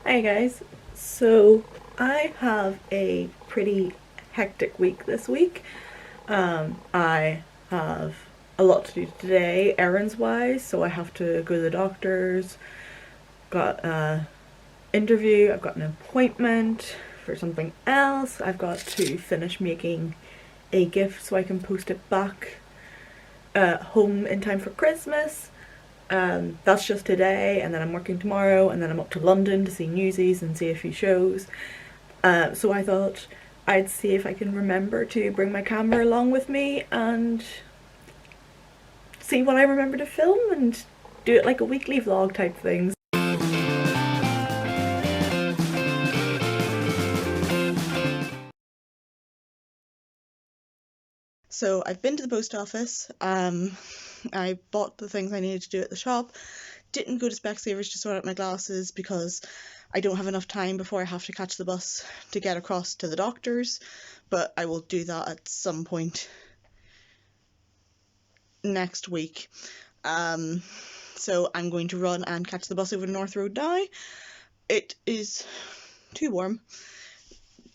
Hey guys, so I have a pretty hectic week this week. I have a lot to do today, errands wise, so I have to go to the doctor's, got an interview, I've got an appointment for something else, I've got to finish making a gift so I can post it back home in time for Christmas. That's just today, and then I'm working tomorrow, and then I'm up to London to see Newsies and see a few shows. So I thought I'd see if I can remember to bring my camera along with me and see what I remember to film and do it like a weekly vlog type thing. So I've been to the post office. I bought the things I needed to do at the shop. Didn't go to Specsavers to sort out my glasses because I don't have enough time before I have to catch the bus to get across to the doctor's, but I will do that at some point next week. So I'm going to run and catch the bus over to North Road now. It is too warm,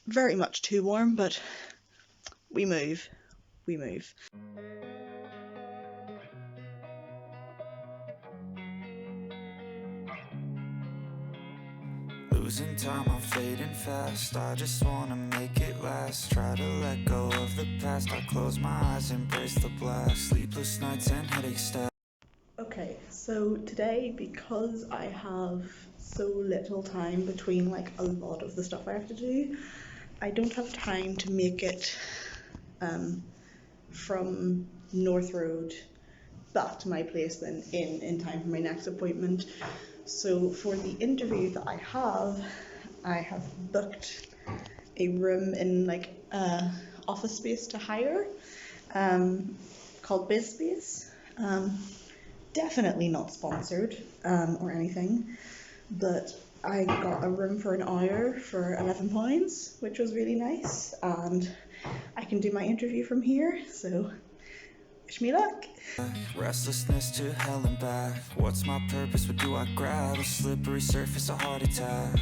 very much too warm, but we move. Losing time, I'm fading fast. I just wanna make it last. Try to let go of the past. I close my eyes, embrace the blast. Sleepless nights and headache stack. Okay, so today, because I have so little time between like a lot of the stuff I have to do, I don't have time to make it from North Road back to my place then in time for my next appointment. So for the interview that I have booked a room in like office space to hire called Biz Space. Definitely not sponsored or anything, but I got a room for an hour for £11, which was really nice, and I can do my interview from here, so wish me luck. Restlessness to hell and back. What's my purpose? What do I grab? A slippery surface, a heart attack.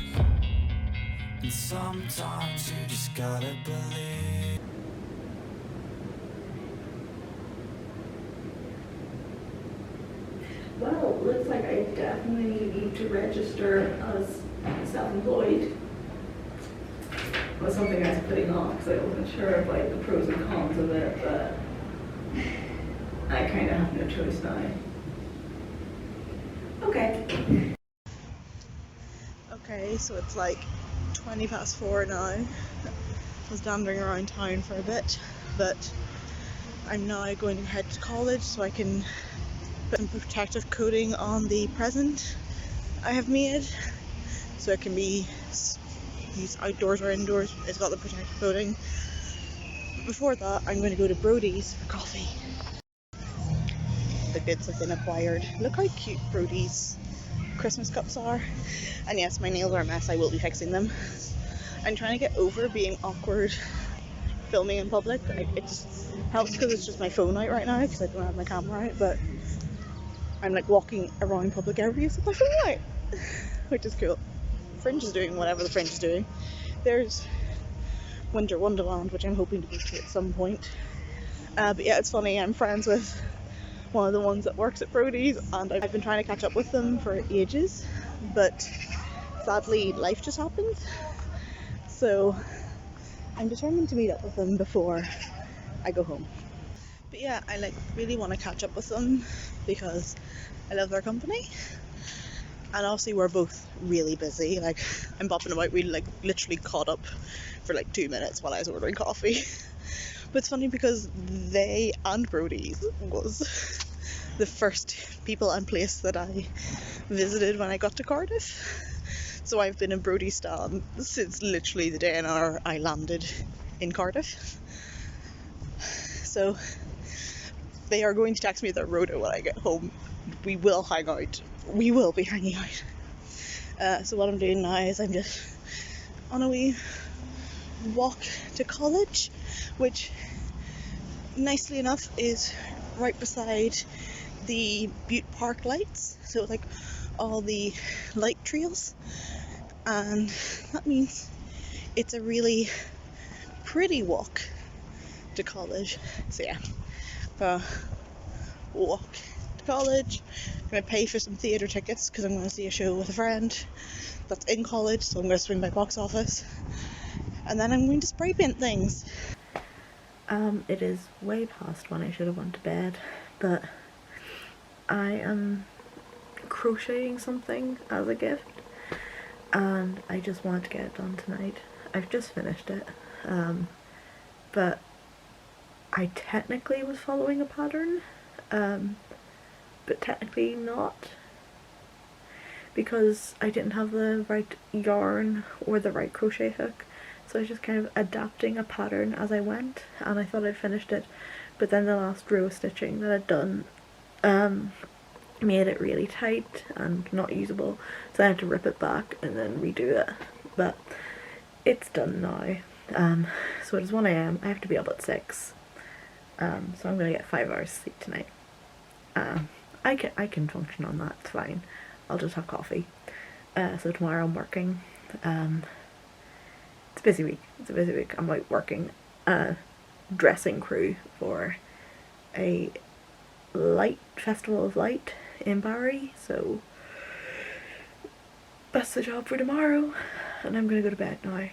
And sometimes you just gotta believe. Well, looks like I definitely need to register as self-employed. It was something I was putting off because I wasn't sure of like the pros and cons of it, but I kind of have no choice now. Okay. Okay, so it's like 20 past 4 now. I was dandering around town for a bit, but I'm now going to head to college so I can put some protective coating on the present I have made, so it can be used outdoors or indoors. It's got the protective coating. Before that, I'm going to go to Brody's for coffee. The goods have been acquired. Look how cute Brody's Christmas cups are. And yes, my nails are a mess. I will be fixing them. I'm trying to get over being awkward filming in public. It just helps because it's just my phone out right now because I don't have my camera out, but I'm like walking around public areas with my phone out, which is cool. Fringe is doing whatever the Fringe is doing. There's Winter Wonderland, which I'm hoping to go to at some point. But yeah, it's funny, I'm friends with one of the ones that works at Brody's, and I've been trying to catch up with them for ages, but sadly life just happened. So I'm determined to meet up with them before I go home. But yeah, I like really want to catch up with them because I love their company. And obviously we're both really busy. Like, I'm bopping about, we like literally caught up for like 2 minutes while I was ordering coffee. But it's funny because they and Brody's was the first people and place that I visited when I got to Cardiff. So I've been in Brody's stand since literally the day I landed in Cardiff. So they are going to text me their rota when I get home. We will hang out. We will be hanging out. So what I'm doing now is I'm just on a wee walk to college, which nicely enough is right beside the Butte Park lights. So like all the light trails and that means it's a really pretty walk to college. So yeah, walk to college. I'm gonna pay for some theatre tickets because I'm going to see a show with a friend that's in college, so I'm going to swing by box office, and then I'm going to spray paint things. It is way past when I should have went to bed, but I am crocheting something as a gift, and I just want to get it done tonight. I've just finished it, but I technically was following a pattern, but technically not, because I didn't have the right yarn or the right crochet hook, so I was just kind of adapting a pattern as I went, and I thought I'd finished it, but then the last row of stitching that I'd done made it really tight and not usable, so I had to rip it back and then redo it, but it's done now. So it is 1 AM, I have to be up at 6, so I'm gonna get 5 hours sleep tonight. I can function on that, it's fine. I'll just have coffee. So tomorrow I'm working. It's a busy week. I'm out working dressing crew for a light festival of light in Barry, so that's the job for tomorrow, and I'm gonna go to bed now.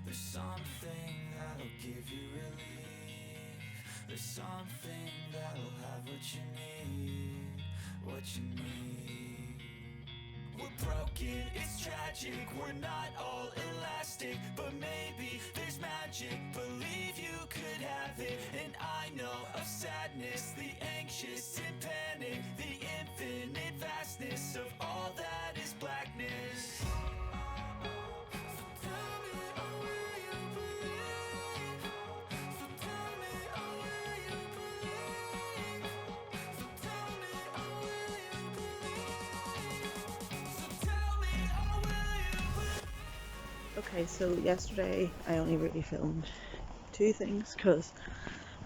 There's something that'll give you relief. There's something that'll have what you need. We're broken, it's tragic, we're not all elastic, but maybe there's magic. Believe you could have it, and I know of sadness, the anxious and panic, the infinite vastness of all that is blackness. Okay, so yesterday I only really filmed 2 things because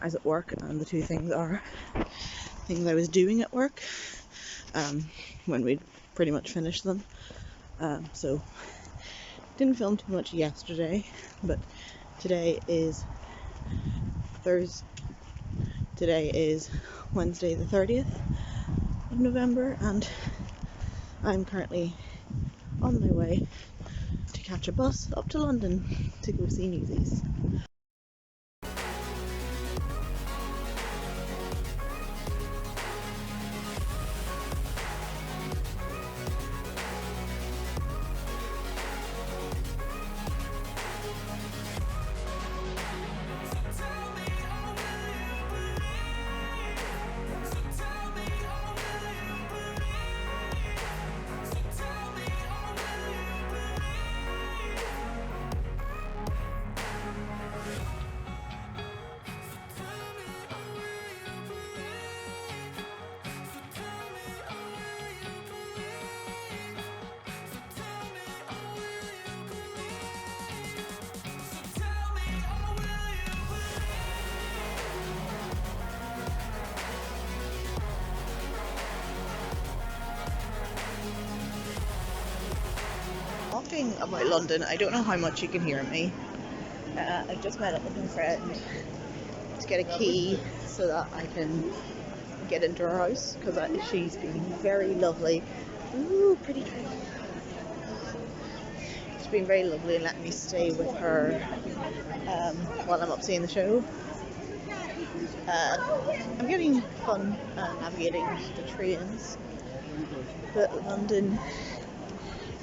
I was at work, and the 2 things are things I was doing at work when we'd pretty much finished them. So didn't film too much yesterday, but today is Wednesday the 30th of November, and I'm currently on my way to catch a bus up to London to go see Newsies. Talking about London, I don't know how much you can hear me. I just met up with my friend to get a key so that I can get into her house, because she's been very lovely. Ooh, pretty tree. She's been very lovely and let me stay with her while I'm up seeing the show. I'm getting fun navigating the trains, but London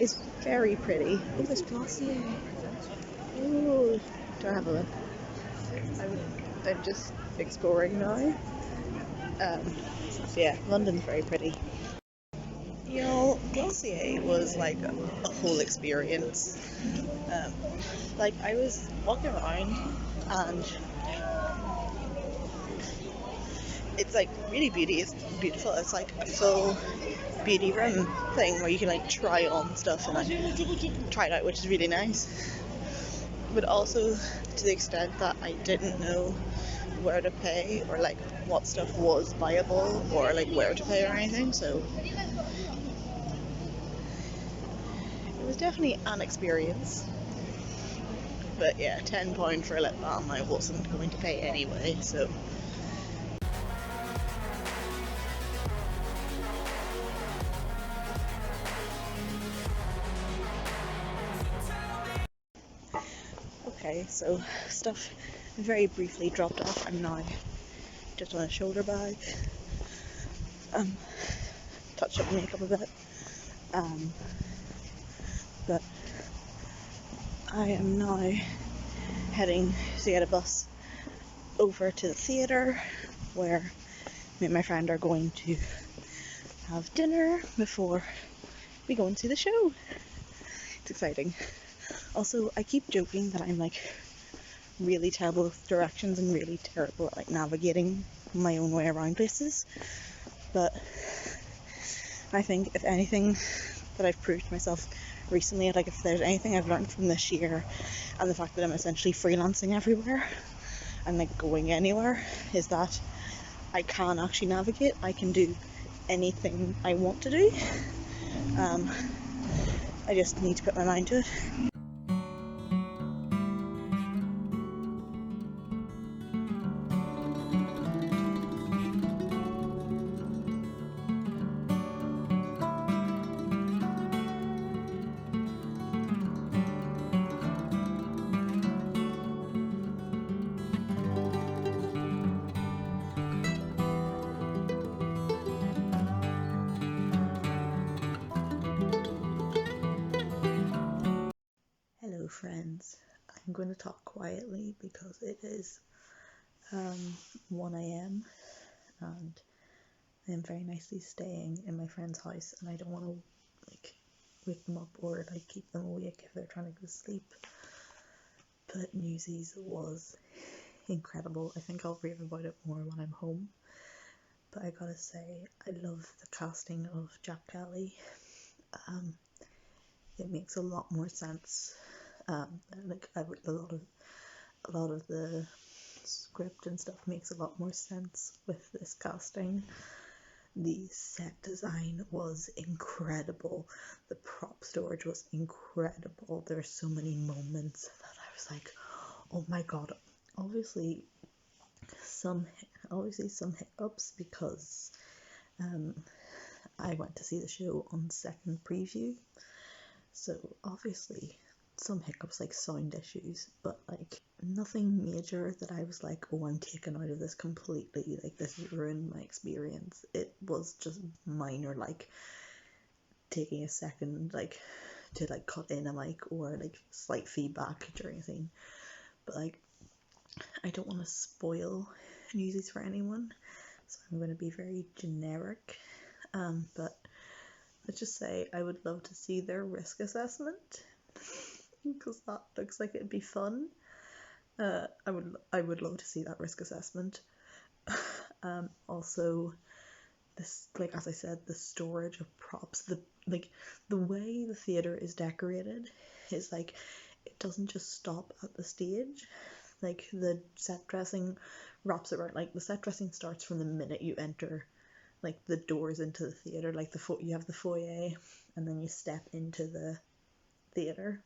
is very pretty. Oh, there's Glossier. Oh, do I have a look? I'm just exploring now. So yeah, London's very pretty. You know, Glossier was like a whole experience. Like, I was walking around, and it's like really beautiful. It's like a full beauty room thing where you can like try on stuff and like try it out, which is really nice. But also to the extent that I didn't know where to pay, or like what stuff was buyable, or like where to pay or anything, so it was definitely an experience. But yeah, £10 for a lip balm I wasn't going to pay anyway, so. Okay, so stuff very briefly dropped off. I'm now just on a shoulder bag. Touched up makeup a bit. But I am now heading to get a bus over to the theatre where me and my friend are going to have dinner before we go and see the show. It's exciting. Also, I keep joking that I'm like really terrible with directions and really terrible at like navigating my own way around places, but I think if anything that I've proved to myself recently, like if there's anything I've learned from this year and the fact that I'm essentially freelancing everywhere and like going anywhere, is that I can actually navigate. I can do anything I want to do. I just need to put my mind to it. Hello friends, I'm going to talk quietly because it is 1 a.m. and I am very nicely staying in my friend's house and I don't want to like wake them up or like keep them awake if they're trying to go to sleep. But Newsies was incredible. I think I'll rave about it more when I'm home. But I gotta say, I love the casting of Jack Kelly. It makes a lot more sense. Like a lot of the script and stuff makes a lot more sense with this casting. The set design was incredible. The prop storage was incredible. There were so many moments that I was like, oh my god. Obviously some hiccups because I went to see the show on second preview, so obviously some hiccups like sound issues, but like nothing major that I was like, oh, I'm taken out of this completely, like this has ruined my experience. It was just minor, like taking a second like to like cut in a mic or like slight feedback during a scene. But like I don't want to spoil Newsies for anyone, so I'm going to be very generic. But let's just say I would love to see their risk assessment because that looks like it'd be fun. I would love to see that risk assessment. Also, this, like as I said, the storage of props, the way the theater is decorated is like it doesn't just stop at the stage. Like the set dressing wraps around, like the set dressing starts from the minute you enter like the doors into the theater, like you have the foyer and then you step into the theater.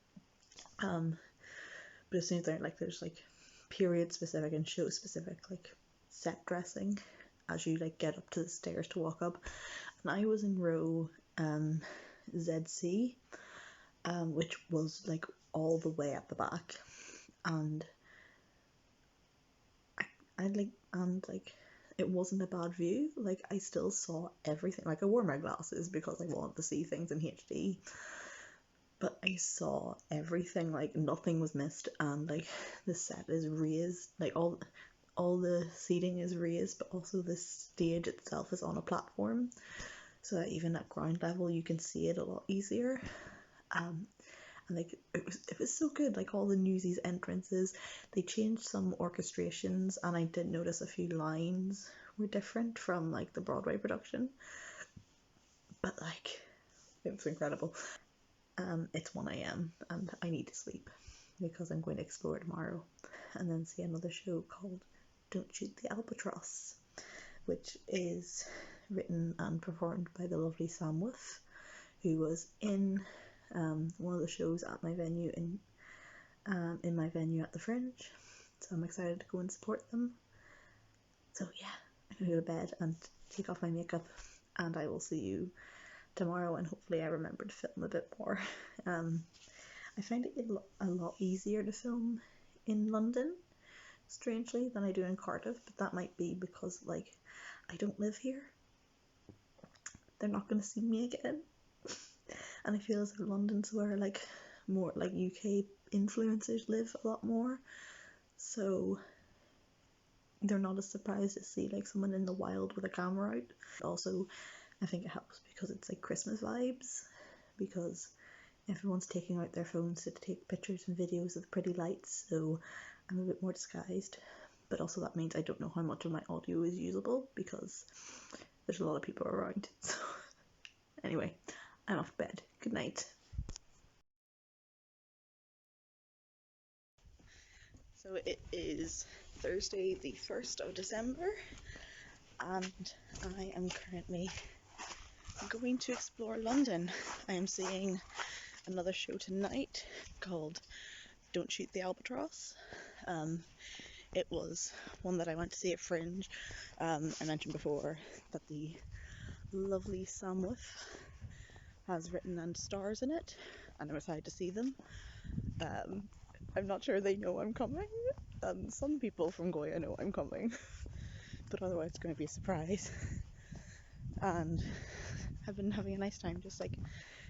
But as soon as there's like period specific and show specific like set dressing as you like get up to the stairs to walk up. And I was in row ZC, which was like all the way at the back, and like it wasn't a bad view. Like I still saw everything. Like I wore my glasses because I wanted to see things in HD, but I saw everything. Like nothing was missed, and like the set is raised. Like all the seating is raised, but also the stage itself is on a platform, so that even at ground level you can see it a lot easier. And like it was so good. Like all the Newsies entrances, they changed some orchestrations, and I did notice a few lines were different from like the Broadway production. But like it was incredible. It's 1 a.m. and I need to sleep because I'm going to explore tomorrow and then see another show called Don't Shoot the Albatross, which is written and performed by the lovely Sam Wolf, who was in one of the shows at my venue in my venue at the Fringe. So I'm excited to go and support them. So yeah, I'm gonna go to bed and take off my makeup, and I will see you tomorrow, and hopefully I remember to film a bit more. I find it a lot easier to film in London, strangely, than I do in Cardiff, but that might be because, like, I don't live here. They're not going to see me again. And I feel as though London's where, like, more, like, UK influencers live a lot more. So they're not as surprised to see, like, someone in the wild with a camera out. Also, I think it helps because it's, like, Christmas vibes, because everyone's taking out their phones to take pictures and videos of the pretty lights, so I'm a bit more disguised. But also that means I don't know how much of my audio is usable because there's a lot of people around. So anyway, I'm off to bed. Good night. So it is Thursday the 1st of December, and I am currently going to explore London. I am seeing another show tonight called Don't Shoot the Albatross. It was one that I went to see at Fringe. I mentioned before that the lovely Sam Wolf has written and stars in it, and I'm excited to see them. I'm not sure they know I'm coming. Some people from Goya know I'm coming, but otherwise it's going to be a surprise. And I've been having a nice time just like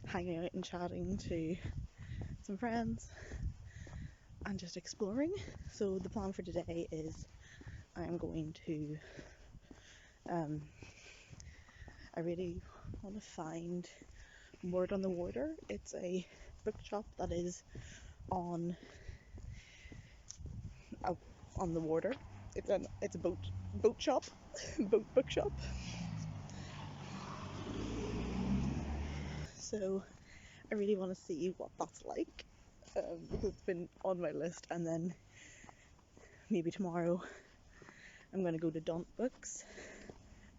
hanging out and chatting to some friends and just exploring. So the plan for today is I am going to I really want to find Word on the Water. It's a bookshop that is on the water. It's a boat shop, bookshop. So I really want to see what that's like, because it's been on my list. And then maybe tomorrow I'm going to go to Daunt Books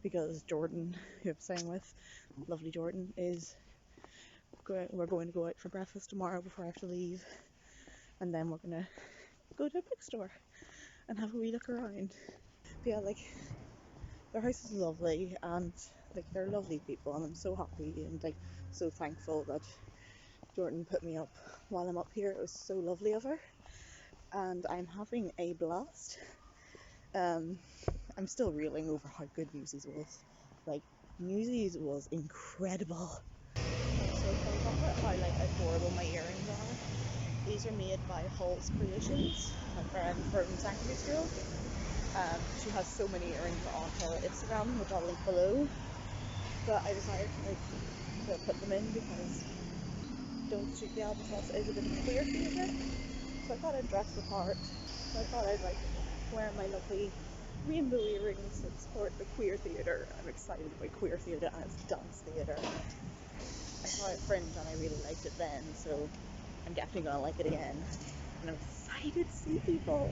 because Jordan, who I'm staying with, lovely Jordan, we're going to go out for breakfast tomorrow before I have to leave, and then we're going to go to a bookstore and have a wee look around. But yeah, like, their house is lovely, and like, they're lovely people, and I'm so happy and like so thankful that Jordan put me up while I'm up here. It was so lovely of her, and I'm having a blast. I'm still reeling over how good Newsies was. Like, Newsies was incredible. I'm so thankful for how like adorable my earrings are. These are made by Hall's Creations, my friend from secondary school. She has so many earrings on her Instagram, which I'll link below. But I decided to put them in because Don't Shoot the Albatross is a bit of a queer favourite. So I thought I'd dress the part. So I thought I'd like wear my lovely rainbow earrings and support the queer theatre. I'm excited about queer theatre as dance theatre. I saw it at Fringe and I really liked it then, so I'm definitely gonna like it again. And I'm excited to see people.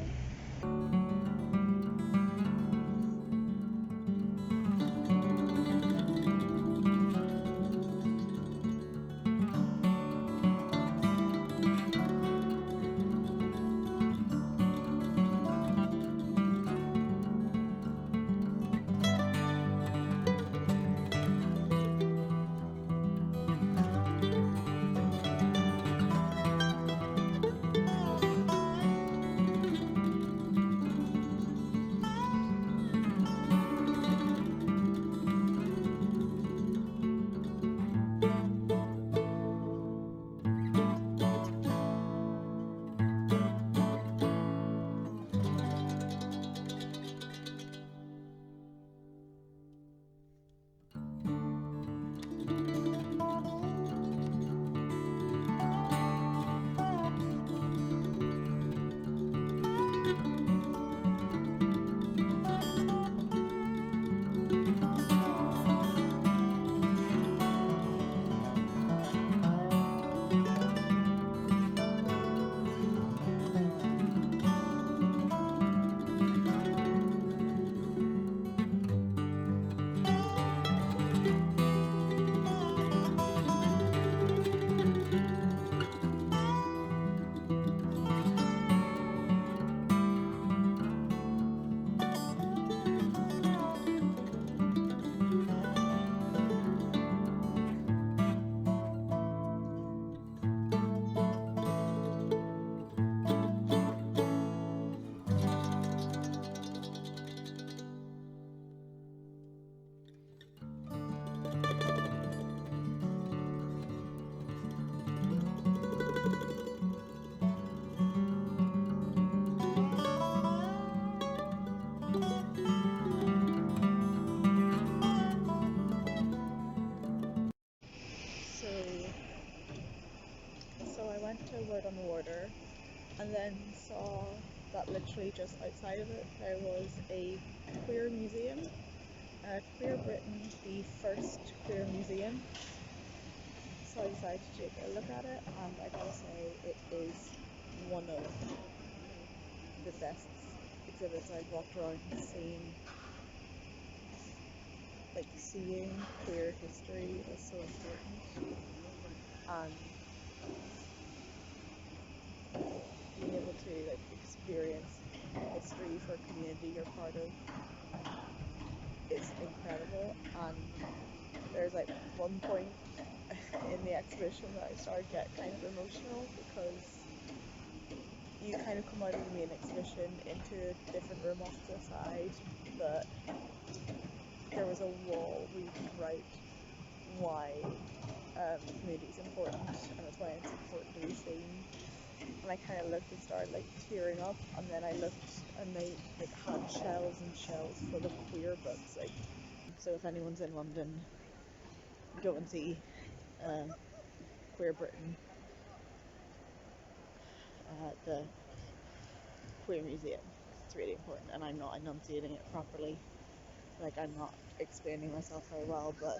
went to Word on the Water and then saw that literally just outside of it there was a queer museum. Queer Britain, the first queer museum. So I decided to take a look at it, and I gotta say it is one of the best exhibits I've walked around seeing. Like, seeing queer history is so important, and being able to like experience history for a community you're part of is incredible. And there's like one point in the exhibition that I started to get kind of emotional, because you kind of come out of the main exhibition into a different room off to the side, but there was a wall reading right why the community is important, and that's why it's important to be seen. And I kind of looked and started like tearing up, and then I looked and they like had shelves and shelves full of queer books. Like, so if anyone's in London, go and see Queer Britain, the Queer Museum. It's really important, and I'm not enunciating it properly. Like, I'm not explaining myself very well, but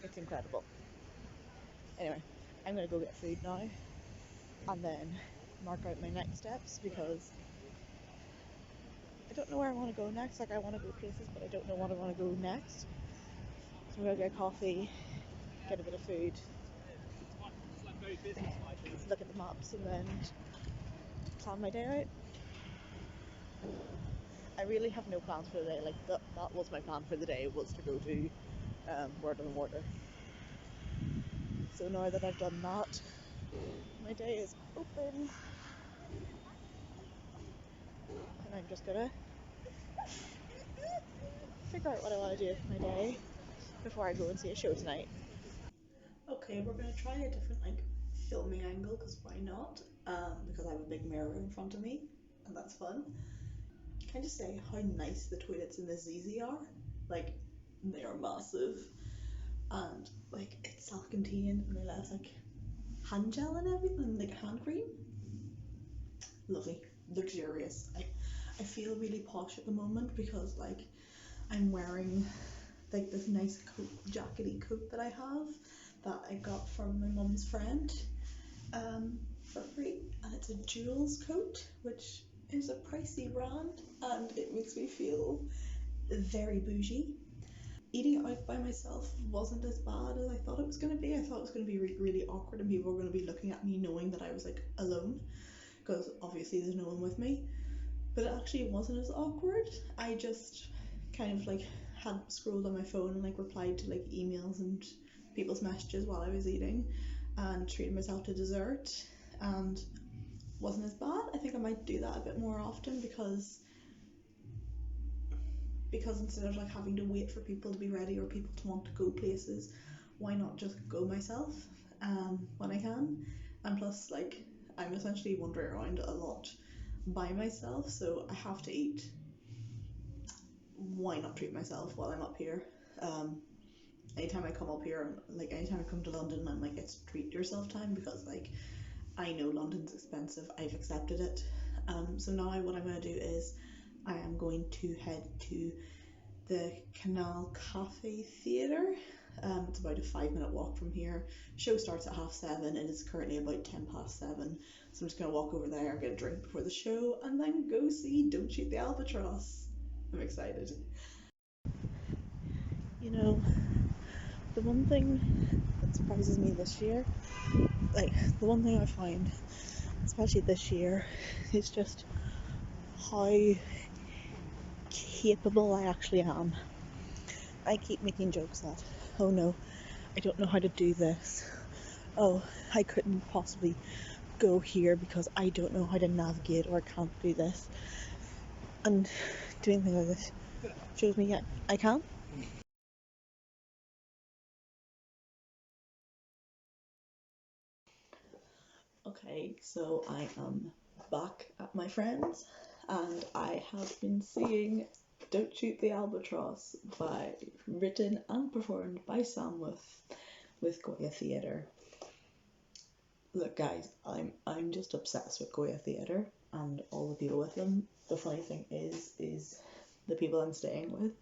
it's incredible. Anyway, I'm gonna go get food now and then mark out my next steps, because I don't know where I want to go next. Like, I want to go places, but I don't know what I want to go next. So I'm gonna get coffee, get a bit of food, look at the maps, and then plan my day out. I really have no plans for the day. Like, that was my plan for the day, was to go to Word on the Water. So now that I've done that, my day is open, and I'm just gonna figure out what I want to do with my day before I go and see a show tonight. Okay, we're gonna try a different like filming angle, because why not? Because I have a big mirror in front of me, and that's fun. Can I just say how nice the toilets in the ZZ are? Like, they are massive, and like it's self-contained, and they let like hand gel and everything, like hand cream. Lovely, luxurious. I feel really posh at the moment, because like I'm wearing like this nice coat, jackety coat that I have, that I got from my mum's friend for free, and it's a Jewels coat, which is a pricey brand, and it makes me feel very bougie. Eating out by myself wasn't as bad as I thought it was going to be. I thought it was going to be really awkward, and people were going to be looking at me knowing that I was like alone, because obviously there's no one with me. But it actually wasn't as awkward. I just kind of like had scrolled on my phone and like replied to like emails and people's messages while I was eating, and treated myself to dessert, and wasn't as bad. I think I might do that a bit more often, because instead of like having to wait for people to be ready or people to want to go places, why not just go myself when I can? And plus, like, I'm essentially wandering around a lot by myself, so I have to eat. Why not treat myself while I'm up here? Anytime I come up here, like anytime I come to London, I'm like, it's treat yourself time, because like I know London's expensive. I've accepted it. So now what I'm going to do is I am going to head to the Canal Cafe Theatre. It's about a 5-minute walk from here. Show starts at 7:30. It is currently about 7:10. So I'm just going to walk over there, get a drink before the show, and then go see Don't Shoot the Albatross. I'm excited. You know, the one thing that surprises me this year, like the one thing I find, especially this year, is just how capable I actually am. I keep making jokes that, oh no, I don't know how to do this. Oh, I couldn't possibly go here because I don't know how to navigate, or I can't do this. And doing things like this shows me I can. Okay, so I am back at my friend's, and I have been seeing Don't Shoot the Albatross, written and performed by Sam with Goya Theatre. Look, guys, I'm just obsessed with Goya Theatre and all the people with them. The funny thing is the people I'm staying with.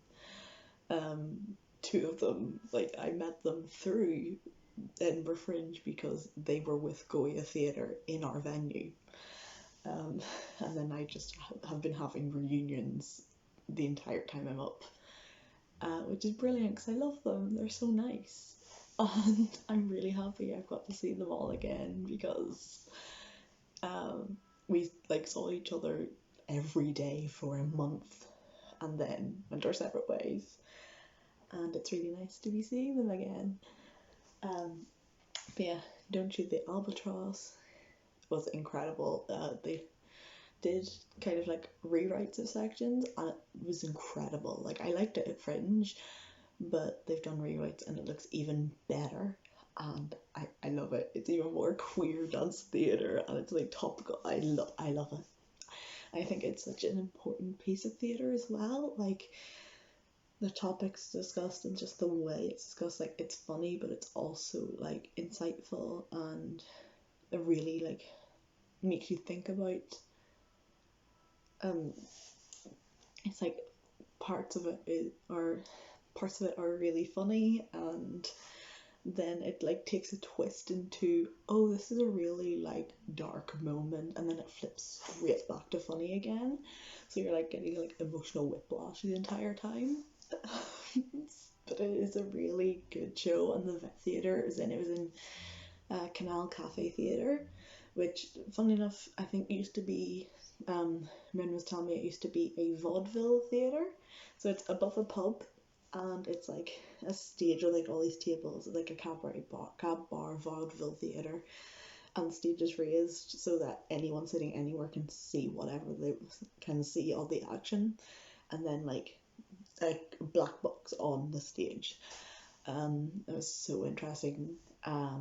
Two of them, like I met them through Edinburgh Fringe because they were with Goya Theatre in our venue. And then I just have been having reunions the entire time I'm up, which is brilliant because I love them. They're so nice. And I'm really happy I've got to see them all again because we like saw each other every day for a month and then went our separate ways. And it's really nice to be seeing them again. But yeah, Don't Shoot the Albatross was incredible. They did kind of like rewrites of sections and it was incredible. Like I liked it at Fringe, but they've done rewrites and it looks even better. And I love it. It's even more queer dance theatre and it's like topical. I love it. I think it's such an important piece of theatre as well. Like the topics discussed and just the way it's discussed, like it's funny but it's also like insightful and it really like makes you think about it's like parts of it are really funny and then it like takes a twist into, oh, this is a really like dark moment, and then it flips straight back to funny again, so you're like getting like emotional whiplash the entire time. But it is a really good show, and the theatre it was in Canal Cafe Theatre, which funnily enough I think used to be Min was telling me it used to be a vaudeville theatre, so it's above a pub and it's like a stage with like all these tables, like a cabaret bar, vaudeville theatre, and the stage is raised so that anyone sitting anywhere can see whatever they can see, all the action, and then like a black box on the stage. It was so interesting. I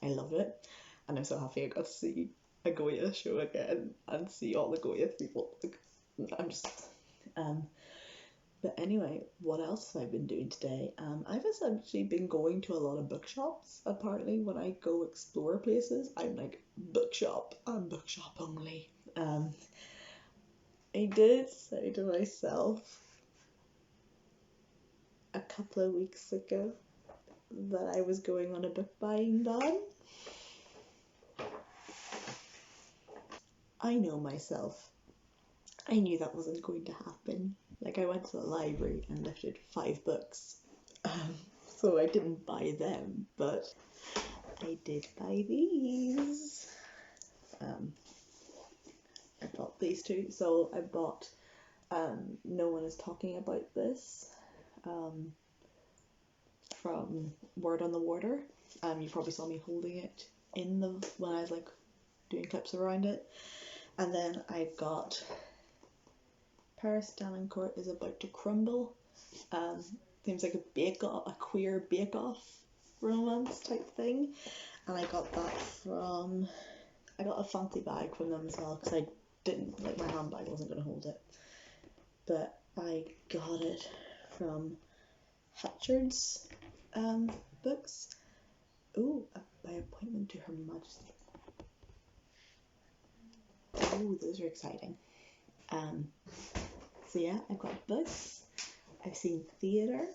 loved it, and I'm so happy I got to see a Goya show again and see all the Goya people. Like, I'm just But anyway, what else have I been doing today? I've essentially been going to a lot of bookshops. Apparently, when I go explore places, I'm like, bookshop and bookshop only. I did say to myself a couple of weeks ago that I was going on a book buying ban. I know myself. I knew that wasn't going to happen. Like, I went to the library and lifted 5 books. So I didn't buy them, but I did buy these. I bought these two. So I bought No One Is Talking About This from Word on the Water. You probably saw me holding it when I was like doing clips around it. And then I got Paris Davenport Is About to Crumble. Seems like a queer bake-off romance type thing. And I got a fancy bag from them as well because I didn't, like, my handbag wasn't going to hold it. But I got it from Hatchard's books. Ooh, by appointment to Her Majesty. Ooh, those are exciting. So yeah, I've got books. I've seen theatre.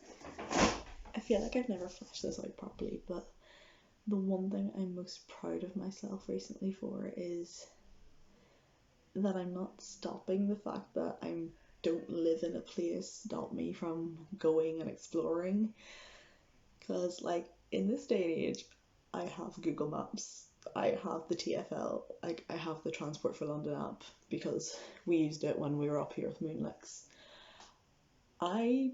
I feel like I've never fleshed this out properly, but the one thing I'm most proud of myself recently for is that I'm not stopping the fact that I don't live in a place stop me from going and exploring. Because like in this day and age, I have Google Maps, I have the TfL, like I have the Transport for London app because we used it when we were up here with Moonlix. I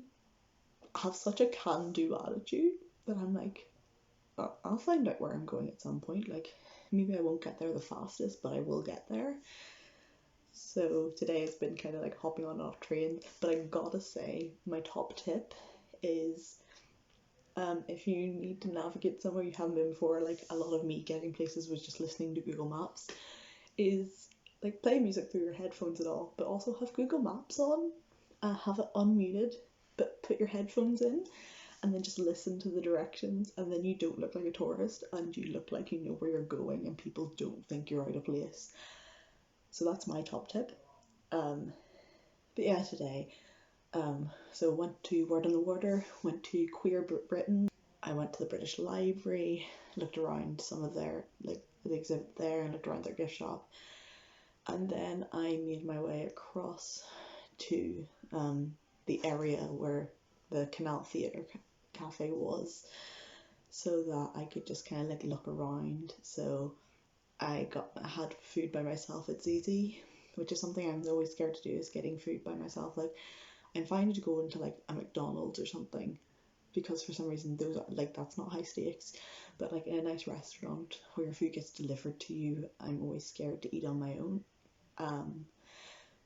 have such a can-do attitude that I'm like, I'll find out where I'm going at some point. Like, maybe I won't get there the fastest, but I will get there. So today it's been kind of like hopping on and off trains, but I gotta say, my top tip is if you need to navigate somewhere you haven't been before, like a lot of me getting places was just listening to Google Maps, is like play music through your headphones and all, but also have Google Maps on, have it unmuted, but put your headphones in, and then just listen to the directions, and then you don't look like a tourist and you look like you know where you're going and people don't think you're out of place. So that's my top tip. But yeah, today, so went to Word on the Water, went to Queer Britain, I went to the British Library, looked around some of their, like, the exhibit there, and looked around their gift shop, and then I made my way across to the area where the Canal Theatre Cafe was, so that I could just kind of like look around. So I had food by myself. It's easy, which is something I'm always scared to do, is getting food by myself. Like, I'm fine to go into like a McDonald's or something, because for some reason those are like, that's not high stakes, but like in a nice restaurant where your food gets delivered to you, I'm always scared to eat on my own.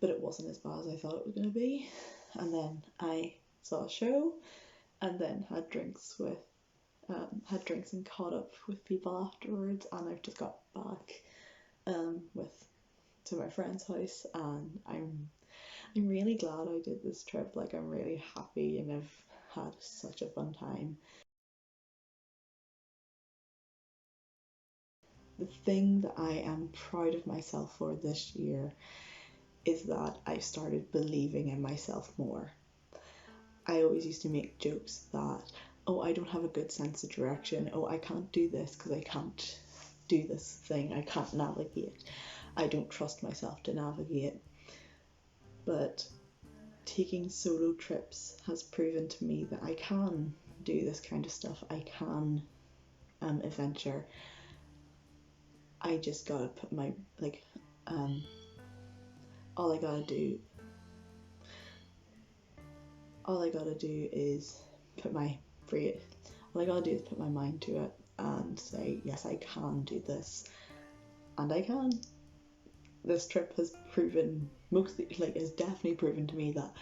But it wasn't as bad as I thought it was going to be. And then I saw a show, and then had drinks and caught up with people afterwards. And I've just got back to my friend's house, and I'm really glad I did this trip. Like, I'm really happy, and I've had such a fun time. The thing that I am proud of myself for this year is that I've started believing in myself more. I always used to make jokes that, oh, I don't have a good sense of direction. Oh, I can't do this because I can't do this thing. I can't navigate. I don't trust myself to navigate. But taking solo trips has proven to me that I can do this kind of stuff. I can adventure. I just gotta put my, like, all I gotta do is put my mind to it and say, yes, I can do this, and I can. This trip has definitely proven to me that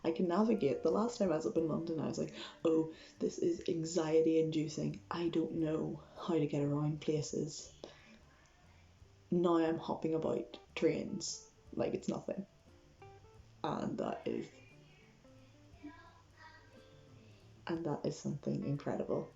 I can navigate. The last time I was up in London, I was like, oh, this is anxiety inducing. I don't know how to get around places. Now I'm hopping about trains like it's nothing. And that is something incredible.